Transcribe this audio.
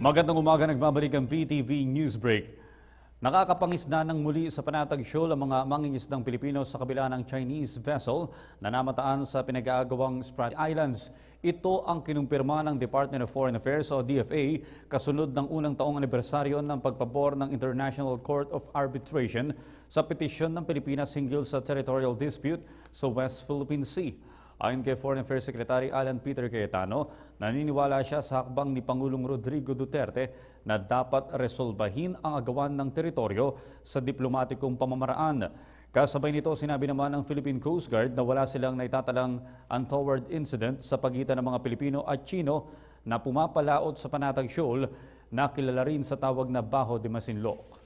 Magandang umaga, nagbabalik ang PTV Newsbreak. Nakakapangisda ng muli sa Panatag Shoal ang mga mangingisdang Pilipino sa kabila ng Chinese vessel na namataan sa pinag-aagawang Spratly Islands. Ito ang kinumpirma ng Department of Foreign Affairs o DFA kasunod ng unang taong anibersaryo ng pagpabor ng International Court of Arbitration sa petisyon ng Pilipinas hinggil sa territorial dispute sa West Philippine Sea. Ayon kay Foreign Affairs Secretary Alan Peter Cayetano, naniniwala siya sa hakbang ni Pangulong Rodrigo Duterte na dapat resolbahin ang agawan ng teritoryo sa diplomatikong pamamaraan. Kasabay nito, sinabi naman ng Philippine Coast Guard na wala silang naitatalang untoward incident sa pagitan ng mga Pilipino at Chino na pumapalaot sa Panatag Shoal na kilala rin sa tawag na Bajo de Masinloc.